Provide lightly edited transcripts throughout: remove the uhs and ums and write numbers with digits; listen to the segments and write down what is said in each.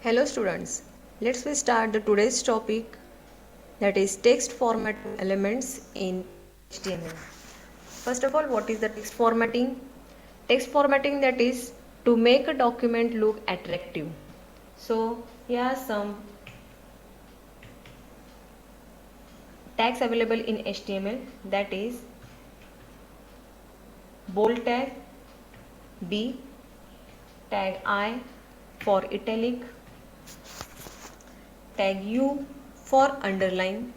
Hello students, let's we start the today's topic, that is text formatting elements in HTML. First of all, what is the text formatting? Text formatting, that is to make a document look attractive. So here are some tags available in HTML, that is bold tag, B, tag I for italic, tag U for underline.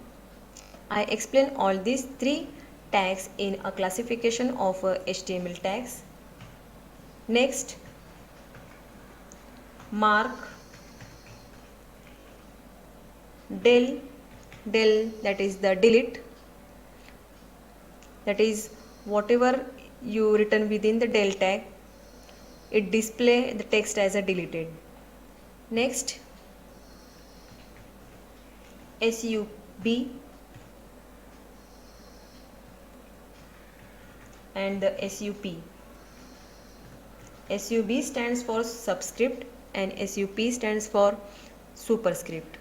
I explain all these three tags in a classification of HTML tags. Next, mark, del, that is the delete, that is whatever you written within the del tag, it display the text as a deleted. Next, sub, and the sup. Sub stands for subscript and sup stands for superscript.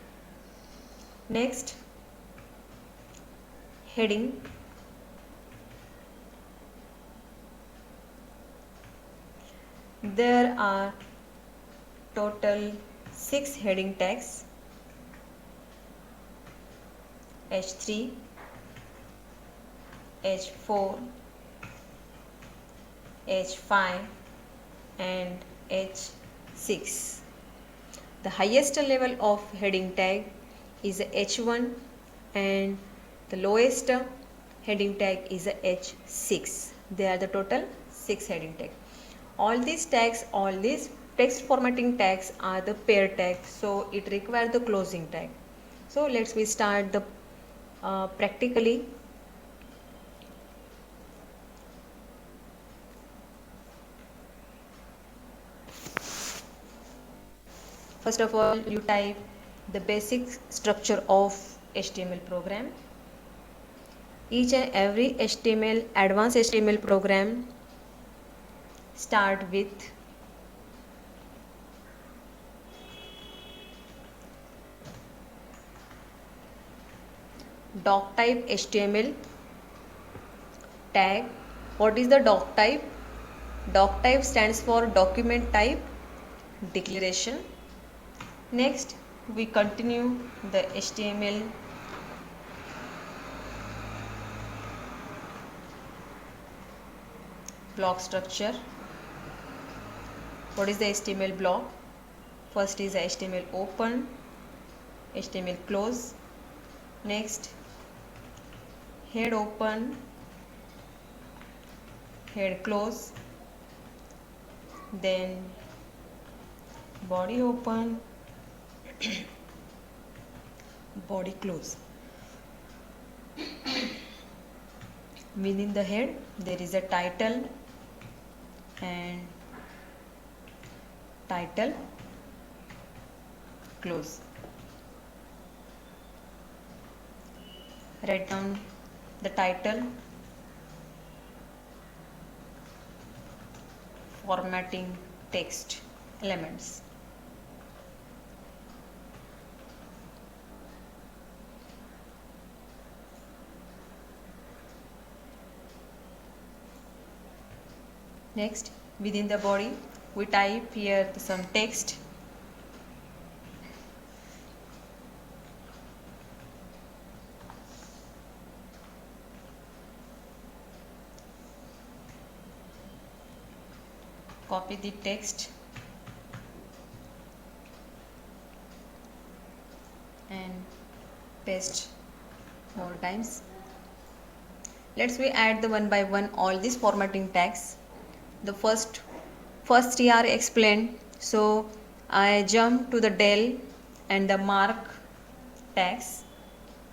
Next, heading, there are total 6 heading tags: H3, H4, H5 and H6. The highest level of heading tag is H1 and the lowest heading tag is H6. They are the total 6 heading tags. All these text formatting tags are the pair tag, so it requires the closing tag. So let's we start the practically. First of all, you type the basic structure of HTML program. Each and every HTML, advanced HTML program start with doc type HTML tag. What is the doc type? Doc type stands for document type declaration. Next, we continue the HTML block structure. What is the HTML block? First is HTML open, HTML close. Next, head open, head close, then body open, body close. Within the head there is a title and title close. Write down the title, formatting text elements. Next, within the body we type here some text. Copy the text and paste more times. Let's we add the one by one all these formatting tags. The first three are explained, so I jump to the del and the mark tags.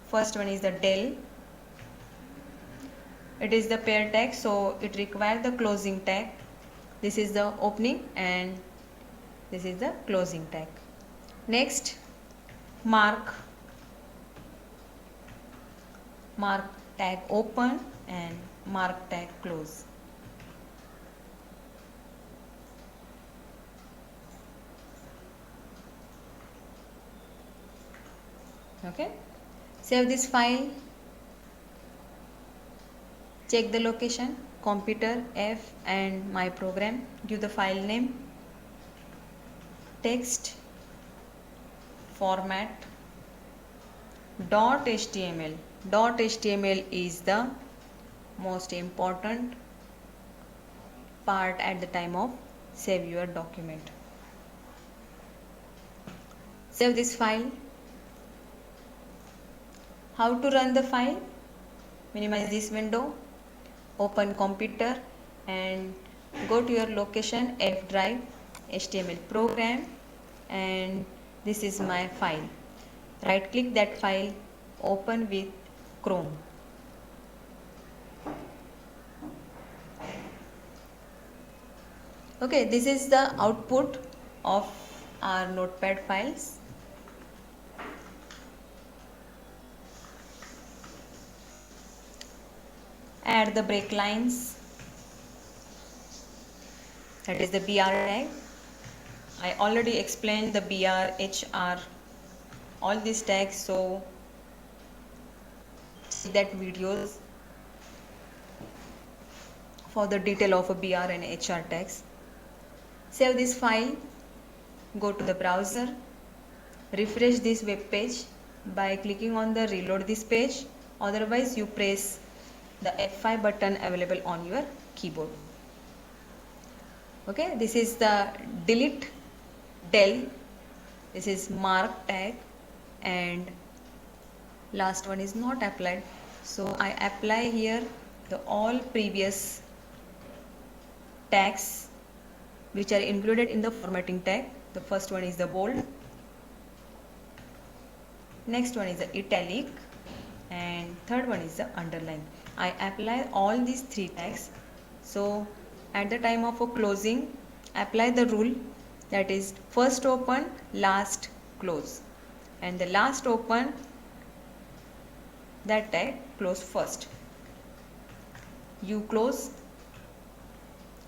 First one is the del. It is the pair tag, so it requires the closing tag. This is the opening and this is the closing tag. Next, mark tag open and mark tag close. Okay, save this file, check the location, computer F and my program, give the file name, text, format, .html. .html is the most important part at the time of save your document. Save this file. How to run the file? Minimize this window, open computer and go to your location F drive, HTML program, and this is my file. Right click that file, open with Chrome. Okay, this is the output of our notepad files. Add the break lines, that is the BR tag. I already explained the BR, HR, all these tags, so see that videos for the detail of a BR and HR tags. Save this file, go to the browser, refresh this web page by clicking on the reload this page, otherwise you press the F5 button available on your keyboard. Okay, this is the delete del, this is mark tag, and last one is not applied, so I apply here the all previous tags which are included in the formatting tag. The first one is the bold, next one is the italic, and third one is the underline. I apply all these three tags. So at the time of a closing, apply the rule, that is first open, last close, and the last open, that tag close first. U close,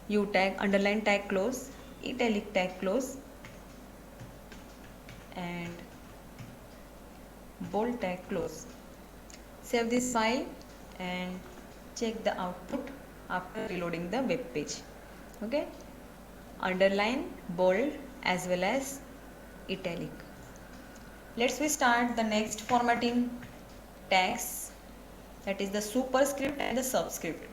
U tag, underline tag close, italic tag close, and bold tag close. Save this file and check the output after reloading the web page. Okay, underline, bold as well as italic. Let's start the next formatting tags, that is the superscript and the subscript.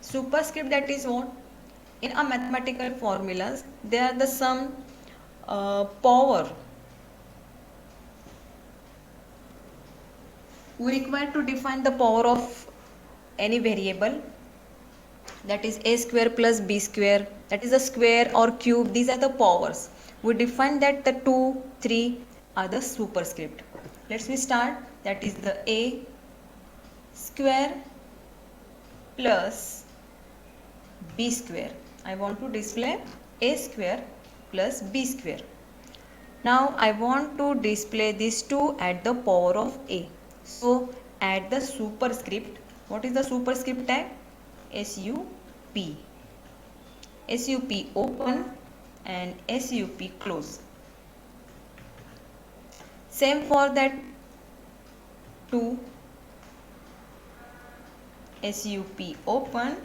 Superscript, that is what? In a mathematical formulas, they are the sum power. We require to define the power of any variable, that is a square plus b square, that is a square or cube, these are the powers. We define that the 2, 3 are the superscript. Let's start, that is the a square plus b square. I want to display a square plus b square. Now I want to display these two at the power of a. So add the superscript. What is the superscript tag? SUP. SUP open and SUP close. Same for that 2. SUP open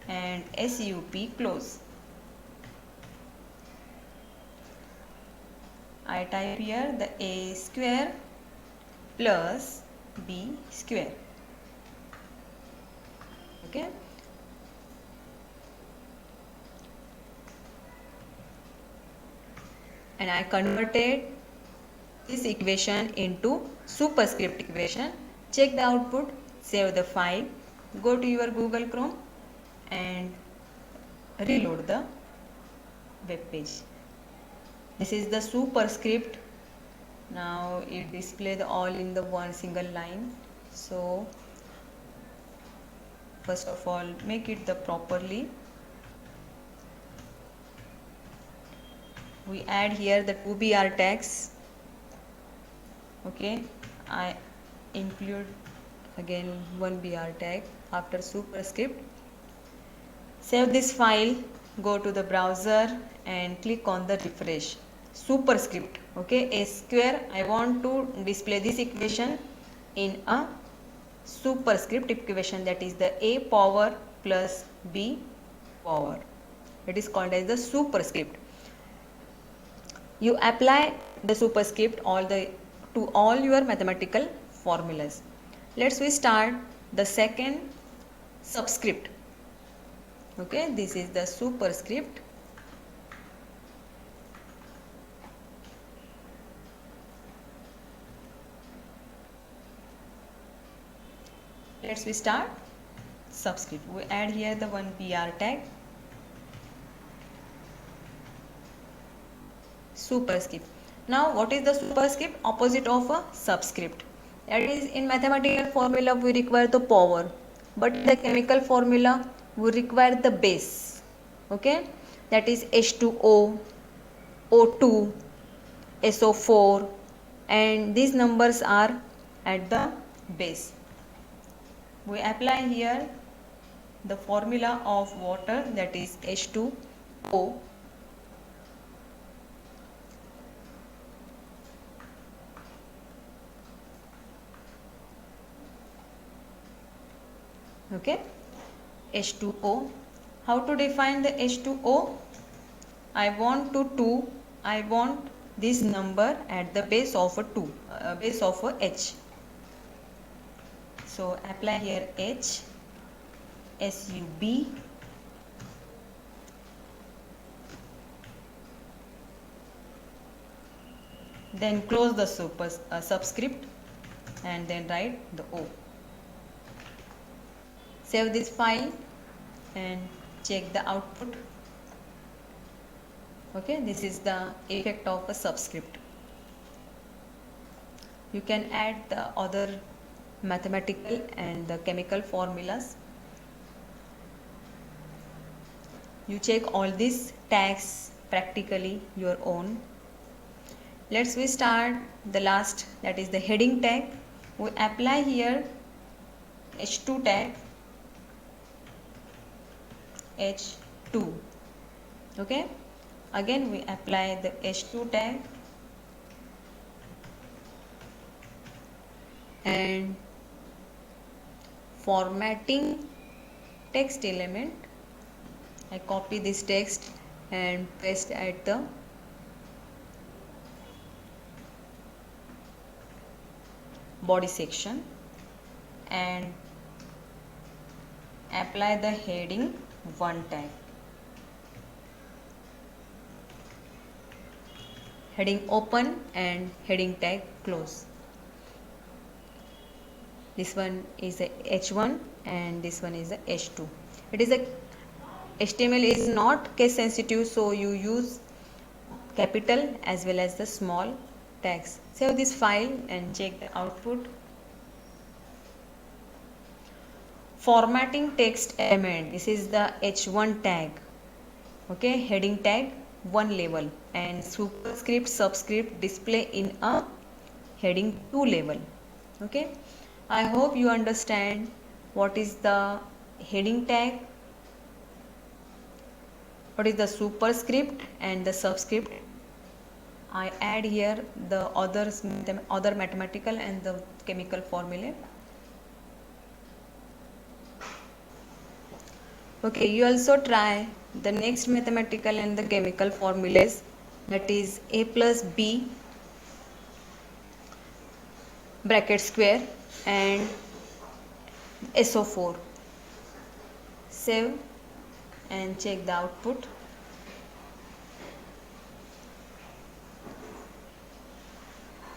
and SUP close. I type here the a square plus b square. Okay. And I converted this equation into superscript equation. Check the output, save the file, go to your Google Chrome and reload the web page. This is the superscript. Now it displays all in the one single line. So first of all, make it the properly. we add here the 2BR tags. Okay, I include again one BR tag after superscript. Save this file, go to the browser and click on the refresh. Superscript, okay, a square. I want to display this equation in a superscript equation, that is the a power plus b power. It is called as the superscript. You apply the superscript to all your mathematical formulas. Let's we start the second subscript. Okay, this is the superscript. Let's we start subscript. We add here the one BR tag. Superscript. Now what is the superscript? Opposite of a subscript. That is, in mathematical formula we require the power, but in the chemical formula we require the base. Okay, that is H2O, O2, SO4, and these numbers are at the base. We apply here the formula of water, that is H2O. Okay, H2O. How to define the H2O? I want this number at the base of a 2, base of a H. So apply here H, SUB, then close the subscript and then write the O. Save this file and check the output. Okay, this is the effect of a subscript. You can add the other mathematical and the chemical formulas. You check all these tags practically your own. Let's we start the last, that is the heading tag. We apply here H2 tag, H2. Okay, again we apply the H2 tag and formatting text element. I copy this text and paste at the body section and apply the heading 1 tag. Heading open and heading tag close. This one is a H1 and this one is a H2. It is a HTML is not case sensitive, so you use capital as well as the small tags. Save this file and check the output. Formatting text element. This is the H1 tag. Okay, heading tag 1 level and superscript subscript display in a heading 2 level. Okay, I hope you understand what is the heading tag, what is the superscript and the subscript. I add here the other mathematical and the chemical formula. Okay, you also try the next mathematical and the chemical formulas, that is A plus B bracket square and SO4. Save and check the output.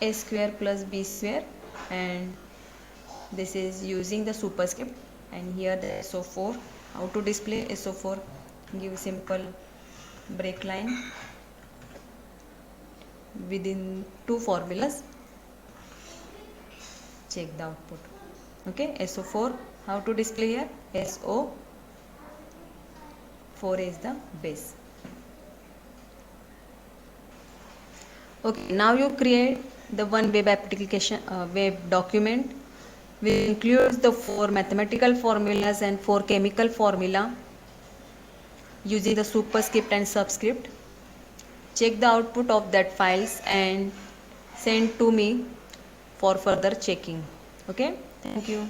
A square plus B square, and this is using the superscript, and here the SO4. How to display SO4? Give simple break line within two formulas. Check the output. Okay, SO4. How to display here? SO4 is the base. Okay, now you create the one web application, web document which includes the 4 mathematical formulas and 4 chemical formula using the superscript and subscript. Check the output of that files and send to me for further checking. Okay, thank you.